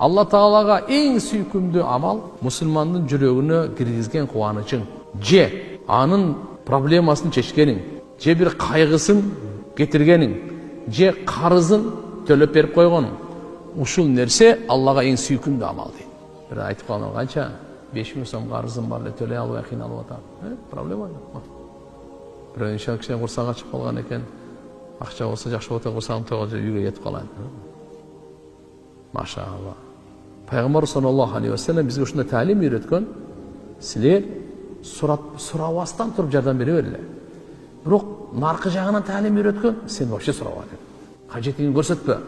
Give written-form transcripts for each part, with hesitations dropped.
Алла Таалага эң сүйкүмдүү амал мусулмандын жүрөгүнө киргизген кубанычың, же анын проблемасын чечкениң, же бир кайгысын кетиргениң, же карызын төлөп берип койгонуң. Ушул нерсе Аллага эң сүйкүмдүү амал дейт. Бир айтып калган, канча 5000 сом карызым бар эле, төлөй албай кыйналып атам. Проблема жок. Бирөө иншалла кичине курсак ачып калган экен. Акча болсо жакшы болот, курсагым тойгон үйгө кетип калайын. Машаалла. Пайгамбар саллаллаху алейхи ва саллям бизге ушундай таалим үйрөткөн. Силер сурабастан туруп жардам бере бергиле. Бирок наркы жагынан таалим үйрөткөн, сен вообще сурабаа деп. Кажетиңди көрсөтпө.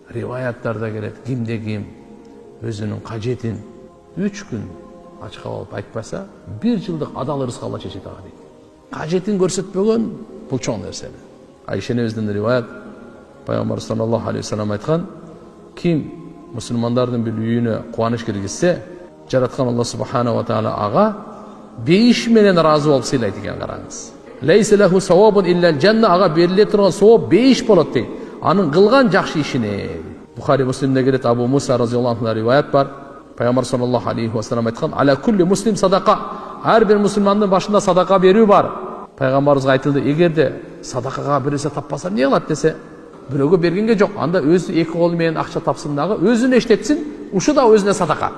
Риваяттарда келет, кимде ким өзүнүн кажетин 3 күн ачка алып айтпаса, 1 жылдык адал рызык Алла чечет ага дейт. Кажетин көрсөтпөгөн бул чоң нерсе. Айшенебизден риваят, Пайгамбар саллаллаху алейхи ва саллям айткан, ким мусулмандардын бир үйүнө кубаныч киргизсе, жараткан Алла субханаху ва таала ага бейиш менен ыраазы болуп сыйлайт экен, караңыз. Лейса лаху савабун илля жанна, ага бериле турган савап бейиш болот дейт. Анын кылган жакшы ишине. Бухари Муслимде келет, Абу Муса разияллаху анху риваят бар. Пайгамбар саллаллаху алейхи ва саллям айткан, аля кулли муслим садака. Ар бир мусулмандын башында садака берүү бар. Пайгамбарыбызга айтылды, эгерде садакага берсе таппаса эмне кылат десе, бирөөгө бергенге жок, анда өзү 2 колу менен акча тапсын дагы, өзүнө иштетсин, ушу да өзүнө садака.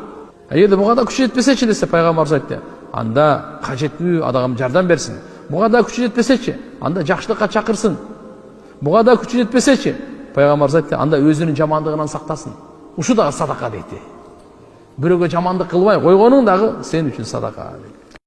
Эгерде буга да күчү жетпесечи десе, Пайгамбарыбыз айтты, анда кажеттүү адамга жардам берсин. Буга да күчү жетпесечи, анда жакшылыкка чакырсын. Буга да күчү жетпесечи, Пайгамбарыбыз айтты, анда өзүнүн жамандыгынан сактасын. Ушу да садака дейт. Бирөөгө жамандык кылбай койгонуң дагы сен үчүн садака.